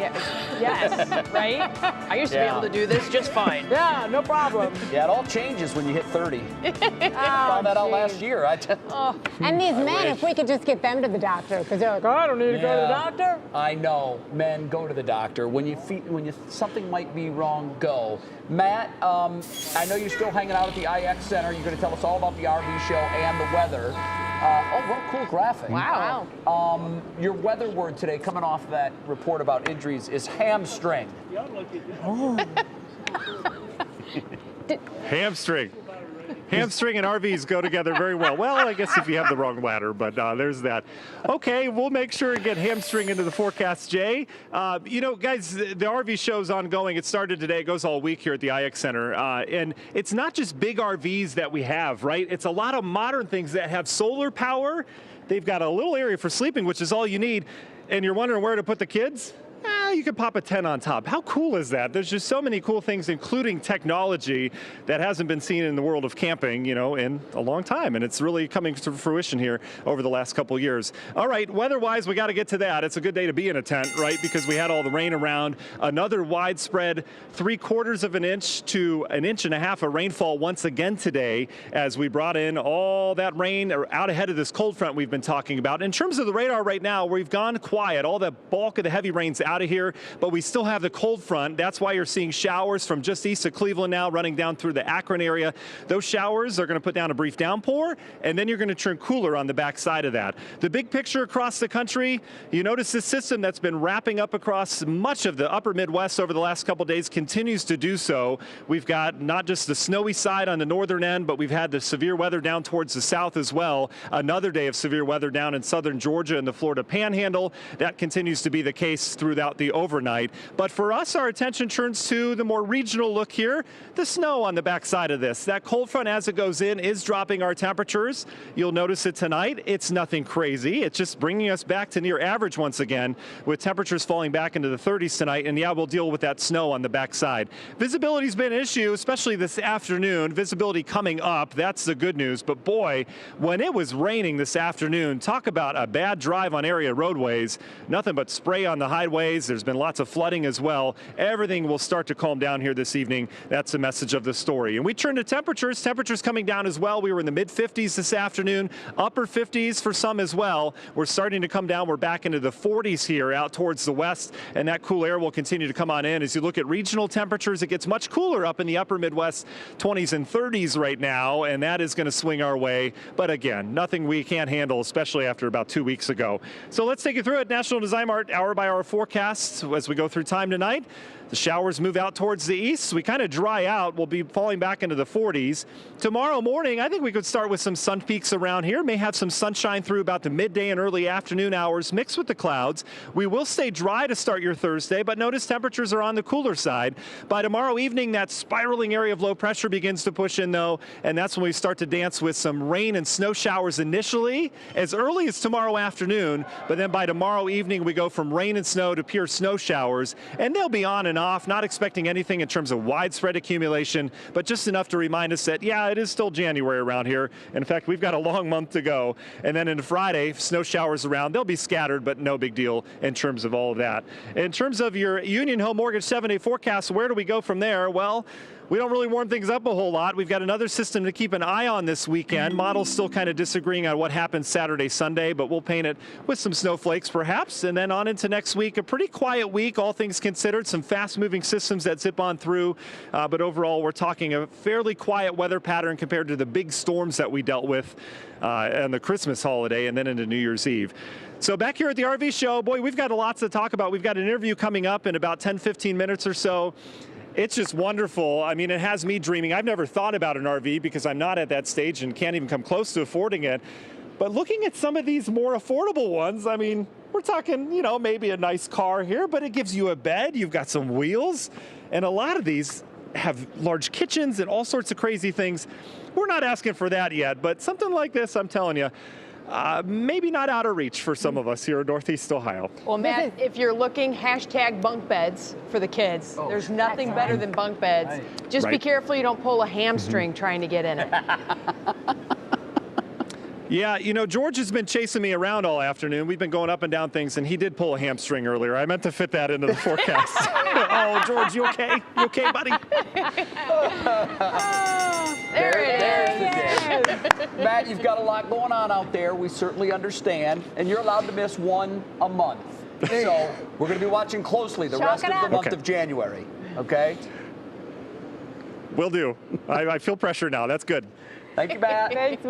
Yeah. Yes, right? I used to be able to do this just fine. Yeah, no problem. Yeah, it all changes when you hit 30. Found that out last year. And these men, if we could just get them to the doctor, because they're like, oh, I don't need to go to the doctor. I know. Men, go to the doctor. When something might be wrong, go. Matt, I know you're still hanging out at the IX Center. You're going to tell us all about the RV show and the weather. What a cool graphic. Wow. Your weather word today, coming off that report about injuries, is hamstring. Hamstring. Hamstring and RVs go together very well. Well, I guess if you have the wrong ladder, but there's that. Okay, we'll make sure and get hamstring into the forecast, Jay. You know, guys, the RV show's ongoing. It started today. It goes all week here at the IX Center. And it's not just big RVs that we have, right? It's a lot of modern things that have solar power. They've got a little area for sleeping, which is all you need. And you're wondering where to put the kids? You can pop a tent on top. How cool is that? There's just so many cool things, including technology that hasn't been seen in the world of camping, you know, in a long time. And it's really coming to fruition here over the last couple of years. All right, weather-wise, we got to get to that. It's a good day to be in a tent, right? Because we had all the rain around. Another widespread 3/4 of an inch to 1.5 inches of rainfall once again today as we brought in all that rain out ahead of this cold front we've been talking about. In terms of the radar right now, we've gone quiet. All the bulk of the heavy rain's out of here, but we still have the cold front. That's why you're seeing showers from just east of Cleveland now running down through the Akron area. Those showers are going to put down a brief downpour, and then you're going to turn cooler on the backside of that. The big picture across the country, you notice this system that's been wrapping up across much of the upper Midwest over the last couple days continues to do so. We've got not just the snowy side on the northern end, but we've had the severe weather down towards the south as well. Another day of severe weather down in southern Georgia and the Florida Panhandle. That continues to be the case throughout the overnight. But for us, our attention turns to the more regional look here, the snow on the backside of this. That cold front as it goes in is dropping our temperatures. You'll notice it tonight. It's nothing crazy. It's just bringing us back to near average once again, with temperatures falling back into the 30s tonight. And yeah, we'll deal with that snow on the backside. Visibility's been an issue, especially this afternoon. Visibility coming up, that's the good news. But boy, when it was raining this afternoon, talk about a bad drive on area roadways. Nothing but spray on the highways. There's been lots of flooding as well. Everything will start to calm down here this evening. That's the message of the story. And we turn to temperatures. Temperatures coming down as well. We were in the mid-50s this afternoon, upper 50s for some as well. We're starting to come down. We're back into the 40s here out towards the west, and that cool air will continue to come on in. As you look at regional temperatures, it gets much cooler up in the upper Midwest, 20s and 30s right now, and that is going to swing our way. But again, nothing we can't handle, especially after about 2 weeks ago. So let's take you through it. National Design Mart hour-by-hour forecast as we go through time tonight. The showers move out towards the east. We kind of dry out. We'll be falling back into the 40s. Tomorrow morning, I think we could start with some sun peaks around here. May have some sunshine through about the midday and early afternoon hours mixed with the clouds. We will stay dry to start your Thursday, but notice temperatures are on the cooler side. By tomorrow evening, that spiraling area of low pressure begins to push in, though, and that's when we start to dance with some rain and snow showers initially as early as tomorrow afternoon, but then by tomorrow evening, we go from rain and snow to pure snow showers, and they'll be on and off, not expecting anything in terms of widespread accumulation, but just enough to remind us that, yeah, it is still January around here. In fact, we've got a long month to go. And then into Friday, snow showers around. They'll be scattered, but no big deal in terms of all of that. In terms of your Union Home Mortgage 7-day forecast, where do we go from there? Well, we don't really warm things up a whole lot. We've got another system to keep an eye on this weekend. Models still kind of disagreeing on what happens Saturday, Sunday, but we'll paint it with some snowflakes perhaps. And then on into next week, a pretty quiet week, all things considered. Some fast-moving systems that zip on through. But overall, we're talking a fairly quiet weather pattern compared to the big storms that we dealt with on the Christmas holiday and then into New Year's Eve. So back here at the RV show, boy, we've got lots to talk about. We've got an interview coming up in about 10, 15 minutes or so. It's just wonderful. I mean, it has me dreaming. I've never thought about an RV because I'm not at that stage and can't even come close to affording it. But looking at some of these more affordable ones, I mean, we're talking, you know, maybe a nice car here, but it gives you a bed, you've got some wheels, and a lot of these have large kitchens and all sorts of crazy things. We're not asking for that yet, but something like this, I'm telling you, maybe not out of reach for some of us here in Northeast Ohio. Well, Matt, if you're looking, hashtag bunk beds for the kids. There's nothing better than bunk beds. Just be careful you don't pull a hamstring trying to get in it. Yeah, you know, George has been chasing me around all afternoon. We've been going up and down things, and he did pull a hamstring earlier. I meant to fit that into the forecast. Oh, George, you okay? You okay, buddy? There's the day. Matt, you've got a lot going on out there. We certainly understand. And you're allowed to miss one a month. So we're going to be watching closely the rest of the month of January. Okay? Will do. I feel pressure now. That's good. Thank you, Matt. Thanks,